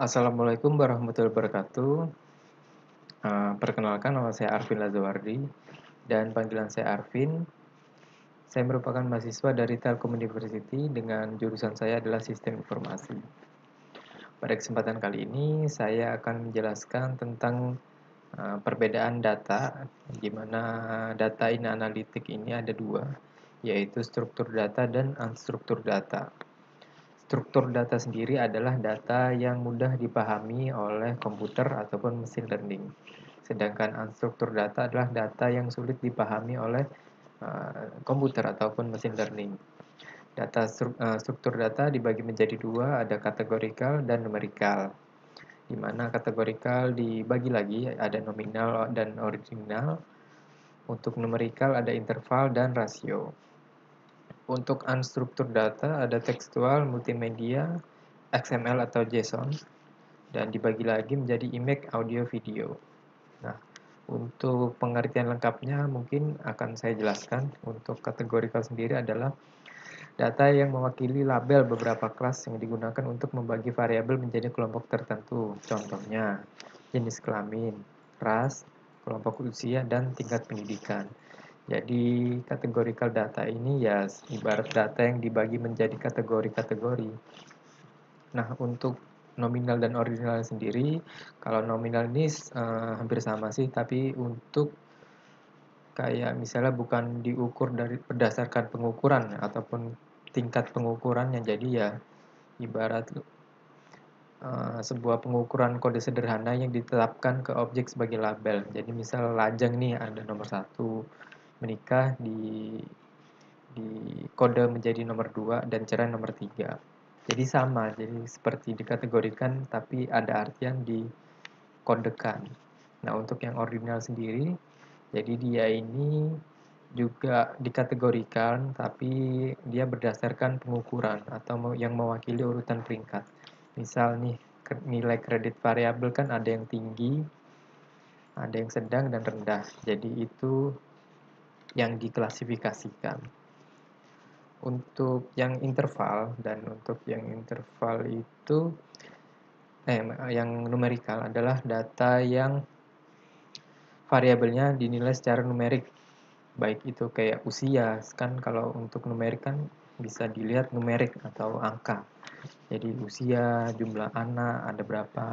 Assalamualaikum warahmatullahi wabarakatuh. Perkenalkan nama saya Arvin Lazawardi dan panggilan saya Arvin. Saya merupakan mahasiswa dari Telkom University dengan jurusan saya adalah Sistem Informasi. Pada kesempatan kali ini saya akan menjelaskan tentang perbedaan data, di mana data in analitik ini ada dua, yaitu struktur data dan unstruktur data. Struktur data sendiri adalah data yang mudah dipahami oleh komputer ataupun mesin learning. Sedangkan unstruktur data adalah data yang sulit dipahami oleh komputer ataupun mesin learning. Struktur data dibagi menjadi dua, ada kategorikal dan numerikal. Di mana kategorikal dibagi lagi ada nominal dan ordinal. Untuk numerikal ada interval dan rasio. Untuk unstructured data ada tekstual, multimedia, XML atau JSON, dan dibagi lagi menjadi image, audio, video. Nah, untuk pengertian lengkapnya mungkin akan saya jelaskan. Untuk kategorikal sendiri adalah data yang mewakili label beberapa kelas yang digunakan untuk membagi variabel menjadi kelompok tertentu. Contohnya, jenis kelamin, ras, kelompok usia, dan tingkat pendidikan. Jadi kategorikal data ini ya ibarat data yang dibagi menjadi kategori-kategori. Nah, untuk nominal dan ordinal sendiri, kalau nominal ini hampir sama sih, tapi untuk kayak misalnya bukan diukur dari berdasarkan pengukuran ataupun tingkat pengukurannya. Jadi ya ibarat sebuah pengukuran kode sederhana yang ditetapkan ke objek sebagai label. Jadi misal lajang nih ada nomor 1, menikah di kode menjadi nomor 2 dan cerai nomor 3. Jadi sama, jadi seperti dikategorikan tapi ada artian dikodekan. Nah, untuk yang ordinal sendiri, jadi dia ini juga dikategorikan tapi dia berdasarkan pengukuran atau yang mewakili urutan peringkat. Misal nih, nilai kredit variabel kan ada yang tinggi, ada yang sedang dan rendah. Jadi itu yang diklasifikasikan. Untuk yang interval dan untuk yang interval itu yang numerikal adalah data yang variabelnya dinilai secara numerik. Baik itu kayak usia, kan kalau untuk numerik kan bisa dilihat numerik atau angka. Jadi usia, jumlah anak, ada berapa,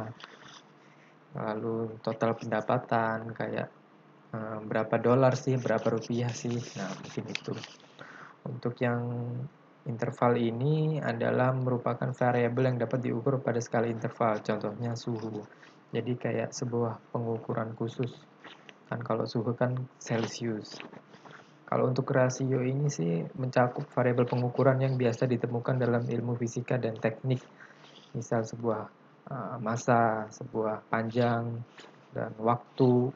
lalu total pendapatan kayak berapa dolar sih, berapa rupiah sih. Nah, mungkin itu. Untuk yang interval ini adalah merupakan variabel yang dapat diukur pada skala interval, contohnya suhu. Jadi kayak sebuah pengukuran khusus. Kan kalau suhu kan Celsius. Kalau untuk rasio ini sih mencakup variabel pengukuran yang biasa ditemukan dalam ilmu fisika dan teknik. Misal sebuah massa, sebuah panjang, dan waktu,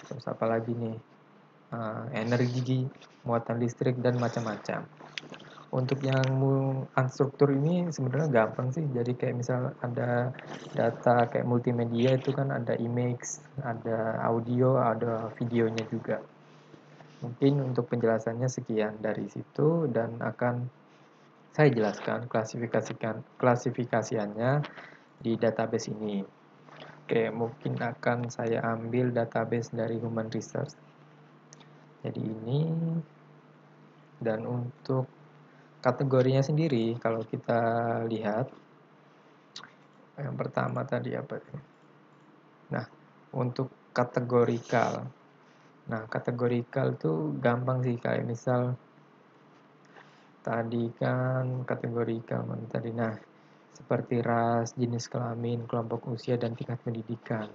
terus apa lagi nih, energi, muatan listrik, dan macam-macam. Untuk yang unstruktur ini sebenarnya gampang sih. Jadi kayak misal ada data kayak multimedia itu kan ada image, ada audio, ada videonya juga. Mungkin untuk penjelasannya sekian dari situ dan akan saya jelaskan klasifikasiannya di database ini. Oke, mungkin akan saya ambil database dari Human Research. Jadi ini, dan untuk kategorinya sendiri kalau kita lihat yang pertama tadi apa? Nah, untuk kategorikal. Nah, kategorikal tuh gampang sih, kayak misal tadi kan kategorikal mana tadi. Nah, seperti ras, jenis kelamin, kelompok usia, dan tingkat pendidikan.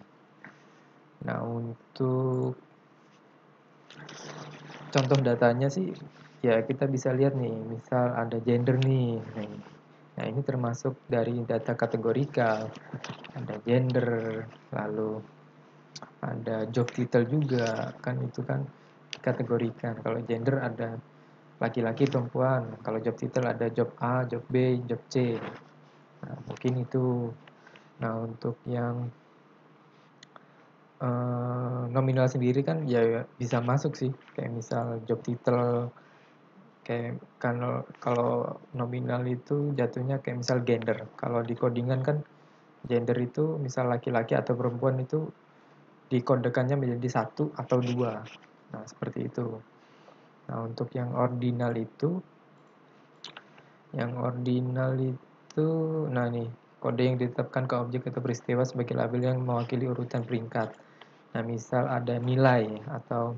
Nah, untuk contoh datanya sih ya kita bisa lihat nih, misal ada gender nih. Nah, ini termasuk dari data kategorikal. Ada gender, lalu ada job title juga, kan itu kan dikategorikan. Kalau gender ada laki-laki, perempuan. Kalau job title ada job A, job B, job C. Nah, mungkin itu. Nah, untuk yang nominal sendiri kan ya bisa masuk sih. Kayak misal job title, kayak kalau nominal itu jatuhnya kayak misal gender. Kalau di codingan kan Gender itu misal laki-laki atau perempuan itu dikodekannya menjadi satu atau dua. Nah, seperti itu. Nah, untuk yang ordinal itu, nah nih, kode yang ditetapkan ke objek atau peristiwa sebagai label yang mewakili urutan peringkat. Nah, misal ada nilai atau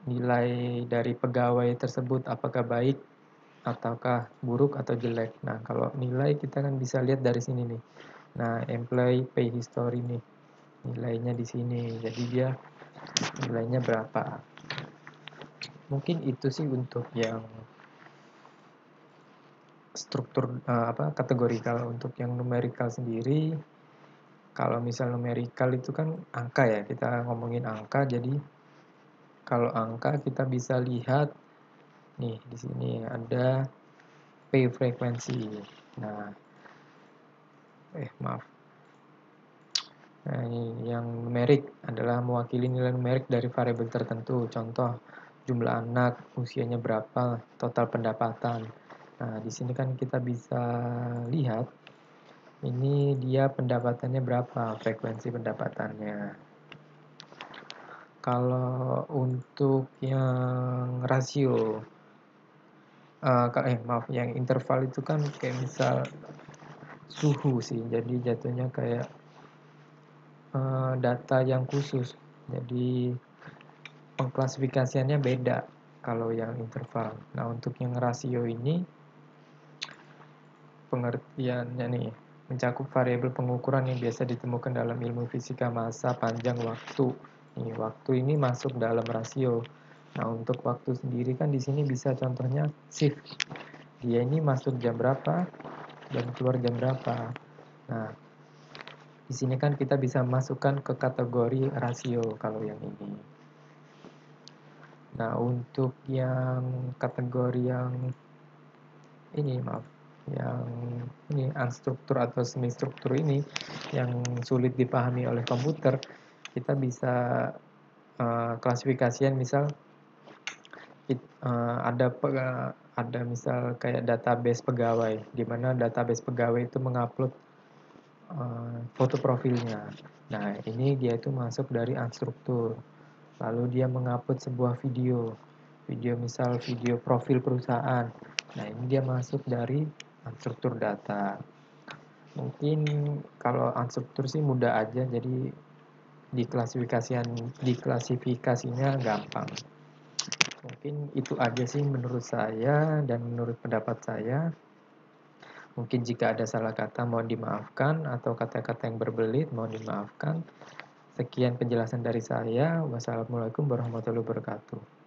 nilai dari pegawai tersebut apakah baik ataukah buruk atau jelek. Nah, kalau nilai kita kan bisa lihat dari sini nih. Nah, employee pay history nih. Nilainya di sini. Jadi dia nilainya berapa. Mungkin itu sih untuk yang struktur kategorikal. Untuk yang numerikal sendiri, kalau misal numerikal itu kan angka ya, kita ngomongin angka. Jadi kalau angka kita bisa lihat nih, di sini ada pay frequency. Nah, maaf. Nah, ini yang numerik adalah mewakili nilai numerik dari variabel tertentu. Contoh, jumlah anak, usianya berapa, total pendapatan. Nah, di sini kan kita bisa lihat ini dia pendapatannya berapa, frekuensi pendapatannya. Kalau untuk yang rasio, yang interval itu kan kayak misal suhu sih. Jadi jatuhnya kayak data yang khusus. Jadi pengklasifikasiannya beda kalau yang interval. Nah, untuk yang rasio ini pengertiannya nih mencakup variabel pengukuran yang biasa ditemukan dalam ilmu fisika massa panjang waktu. Nih, waktu ini masuk dalam rasio. Nah, untuk waktu sendiri kan di sini bisa contohnya shift. Dia ini masuk jam berapa dan keluar jam berapa. Nah, di sini kan kita bisa masukkan ke kategori rasio kalau yang ini. Nah, untuk yang kategori yang yang ini unstruktur atau semi struktur ini yang sulit dipahami oleh komputer, kita bisa klasifikasian misal ada misal kayak database pegawai, di mana database pegawai itu mengupload foto profilnya. Nah, ini dia itu masuk dari unstruktur. Lalu dia mengupload sebuah video misal video profil perusahaan. Nah, ini dia masuk dari unstruktur data. Mungkin kalau unstruktur sih mudah aja, jadi diklasifikasinya gampang. Mungkin itu aja sih menurut saya dan menurut pendapat saya. Mungkin jika ada salah kata mohon dimaafkan, atau kata-kata yang berbelit mohon dimaafkan. Sekian penjelasan dari saya. Wassalamualaikum warahmatullahi wabarakatuh.